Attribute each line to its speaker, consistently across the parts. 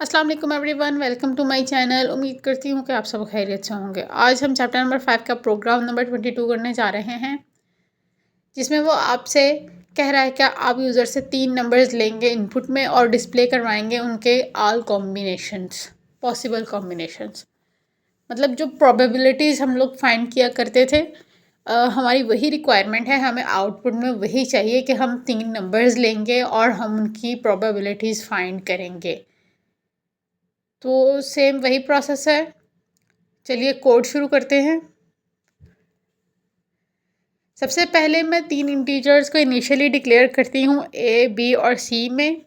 Speaker 1: अस्सलाम वालेकुम everyone, welcome to my channel. उम्मीद करती हूँ कि आप सब खैरियत से होंगे। आज हम चैप्टर नंबर 5 का प्रोग्राम नंबर 22 करने जा रहे हैं, जिसमें वो आपसे कह रहा है कि आप यूज़र से 3 नंबर्स लेंगे इनपुट में और डिस्प्ले करवाएंगे उनके ऑल कॉम्बिनेशंस, पॉसिबल कॉम्बिनेशंस। मतलब जो प्रोबेबिलिटीज़ हम लोग फाइंड किया करते थे, हमारी वही रिक्वायरमेंट है। हमें आउटपुट में वही चाहिए कि हम 3 नंबर्स लेंगे और हम उनकी प्रोबेबिलिटीज़ फाइंड करेंगे। तो सेम वही प्रोसेस है। चलिए कोड शुरू करते हैं। सबसे पहले मैं 3 इंटीजर्स को इनिशियली डिक्लेयर करती हूँ ए, बी और सी में।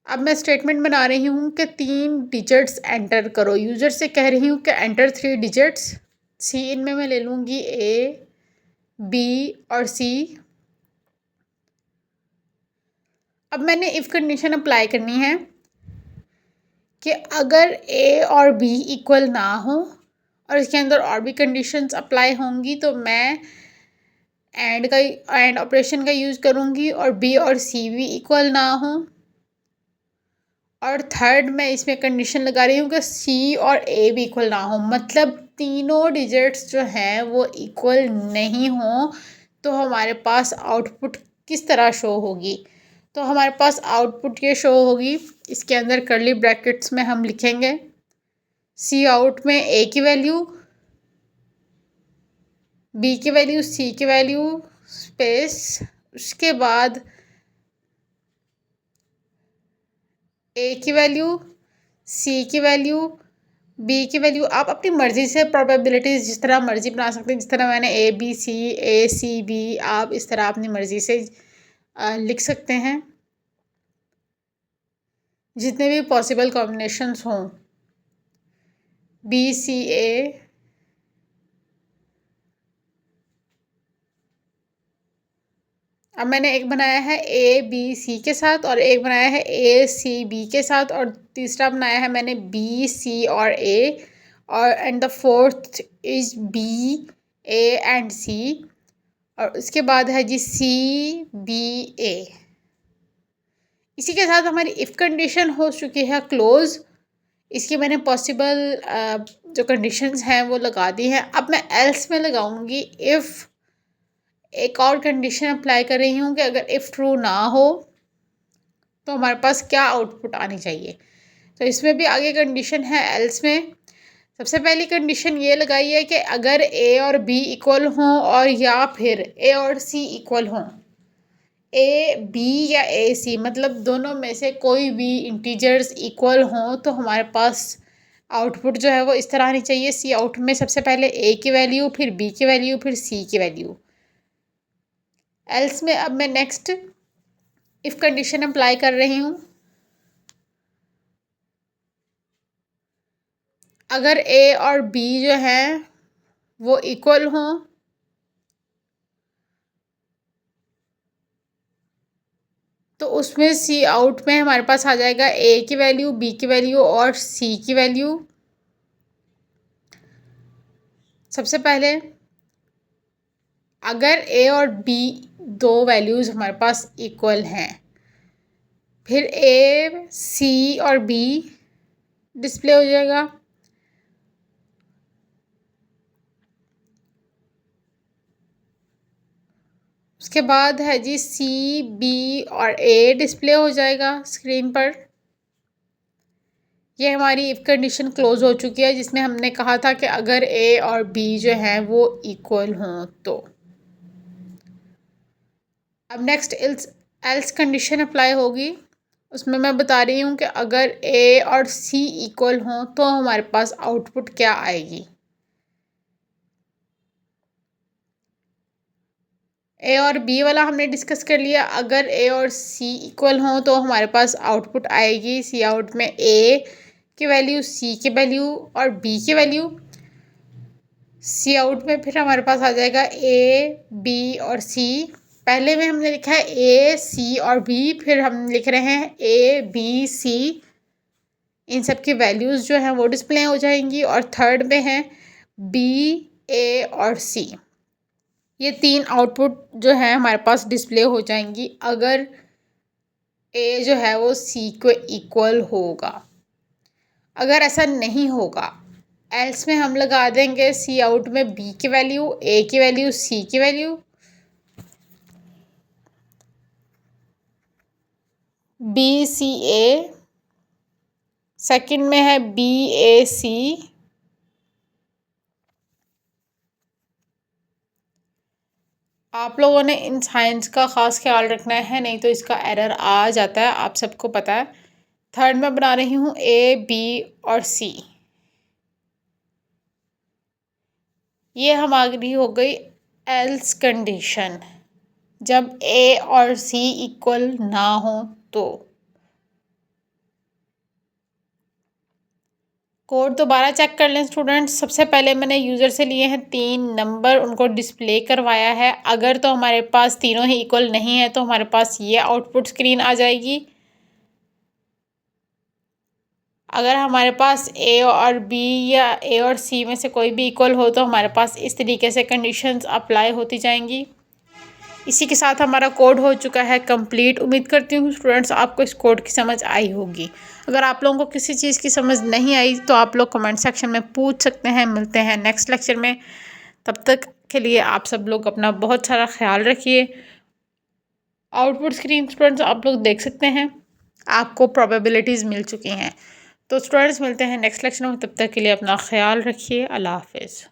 Speaker 1: अब मैं स्टेटमेंट बना रही हूँ कि 3 डिजिट्स एंटर करो। यूज़र से कह रही हूँ कि एंटर 3 डिजिट्स। सी इनमें मैं ले लूँगी ए, बी और सी। अब मैंने इफ़ कंडीशन अप्लाई करनी है कि अगर ए और बी इक्वल ना हो और इसके अंदर और भी कंडीशंस अप्लाई होंगी तो मैं एंड ऑपरेशन का यूज़ करूँगी और बी और सी भी इक्वल ना हो। और थर्ड मैं इसमें कंडीशन लगा रही हूँ कि सी और ए भी इक्वल ना हो, मतलब तीनों डिजिट्स जो हैं वो इक्वल नहीं हो तो हमारे पास आउटपुट किस तरह शो होगी। तो हमारे पास आउटपुट ये शो होगी, इसके अंदर कर्ली ब्रैकेट्स में हम लिखेंगे सी आउट में ए की वैल्यू, बी की वैल्यू, सी की वैल्यू, स्पेस, उसके बाद ए की वैल्यू, सी की वैल्यू, बी की वैल्यू। आप अपनी मर्ज़ी से प्रोबेबिलिटीज़ जिस तरह मर्ज़ी बना सकते हैं। जिस तरह मैंने ए सी बी, आप इस तरह अपनी मर्ज़ी से लिख सकते हैं। जितने भी पॉसिबल कॉम्बिनेशंस हों, बी सी ए, अब मैंने एक बनाया है ए बी सी के साथ और एक बनाया है ए सी बी के साथ और तीसरा बनाया है मैंने बी सी और ए और and the fourth is B A and C और उसके बाद है जी सी बी ए। इसी के साथ हमारी इफ़ कंडीशन हो चुकी है क्लोज। इसकी मैंने पॉसिबल जो कंडीशंस हैं वो लगा दी हैं। अब मैं एल्स में लगाऊंगी इफ़। एक और कंडीशन अप्लाई कर रही हूँ कि अगर इफ़ ट्रू ना हो तो हमारे पास क्या आउटपुट आनी चाहिए। तो इसमें भी आगे कंडीशन है एल्स में। सबसे पहली कंडीशन ये लगाई है कि अगर ए और बी इक्वल हों और या फिर ए और सी इक्वल हों, ए बी या ए सी मतलब दोनों में से कोई भी इंटीजर्स इक्वल हों तो हमारे पास आउटपुट जो है वो इस तरह आनी चाहिए। सी आउट में सबसे पहले ए की वैल्यू, फिर बी की वैल्यू, फिर सी की वैल्यू। एल्स में अब मैं नेक्स्ट इफ़ कंडीशन अप्लाई कर रही हूँ। अगर ए और बी जो हैं वो इक्वल हों तो उसमें सी आउट में हमारे पास आ जाएगा ए की वैल्यू, बी की वैल्यू और सी की वैल्यू। सबसे पहले अगर ए और बी दो वैल्यूज़ हमारे पास इक्वल हैं, फिर ए सी और बी डिस्प्ले हो जाएगा। उसके बाद है जी सी बी और ए डिस्प्ले हो जाएगा स्क्रीन पर। ये हमारी इफ़ कंडीशन क्लोज हो चुकी है जिसमें हमने कहा था कि अगर ए और बी जो हैं वो इक्वल हों तो। अब नेक्स्ट एल्स कंडीशन अप्लाई होगी। उसमें मैं बता रही हूँ कि अगर ए और सी इक्वल हों तो हमारे पास आउटपुट क्या आएगी। ए और बी वाला हमने डिस्कस कर लिया। अगर ए और सी इक्वल हों तो हमारे पास आउटपुट आएगी सी आउट में ए की वैल्यू, सी की वैल्यू और बी की वैल्यू। सी आउट में फिर हमारे पास आ जाएगा ए बी और सी। पहले में हमने लिखा है ए सी और बी, फिर हम लिख रहे हैं ए बी सी। इन सब की वैल्यूज़ जो हैं वो डिस्प्ले हो जाएंगी और थर्ड में है बी ए और सी। ये 3 आउटपुट जो है हमारे पास डिस्प्ले हो जाएंगी अगर ए जो है वो सी को इक्वल होगा। अगर ऐसा नहीं होगा एल्स में हम लगा देंगे सी आउट में बी की वैल्यू, ए की वैल्यू, सी की वैल्यू। बी सी ए, सेकंड में है बी ए सी, आप लोगों ने इन साइंस का ख़ास ख्याल रखना है, नहीं तो इसका एरर आ जाता है, आप सबको पता है। थर्ड में बना रही हूँ ए बी और सी। ये हमारी हो गई एल्स कंडीशन, जब ए और सी इक्वल ना हो तो। कोड दोबारा चेक कर लें स्टूडेंट्स। सबसे पहले मैंने यूज़र से लिए हैं 3 नंबर, उनको डिस्प्ले करवाया है। अगर तो हमारे पास तीनों ही इक्वल नहीं है तो हमारे पास ये आउटपुट स्क्रीन आ जाएगी। अगर हमारे पास ए और बी या ए और सी में से कोई भी इक्वल हो तो हमारे पास इस तरीके से कंडीशंस अप्लाई होती जाएंगी। इसी के साथ हमारा कोड हो चुका है कंप्लीट। उम्मीद करती हूँ स्टूडेंट्स आपको इस कोड की समझ आई होगी। अगर आप लोगों को किसी चीज़ की समझ नहीं आई तो आप लोग कमेंट सेक्शन में पूछ सकते हैं। मिलते हैं नेक्स्ट लेक्चर में, तब तक के लिए आप सब लोग अपना बहुत सारा ख्याल रखिए। आउटपुट स्क्रीन स्टूडेंट्स आप लोग देख सकते हैं, आपको प्रोबेबिलिटीज़ मिल चुकी हैं। तो स्टूडेंट्स मिलते हैं नेक्स्ट लेक्चर में, तब तक के लिए अपना ख्याल रखिए। अल्लाह हाफिज़।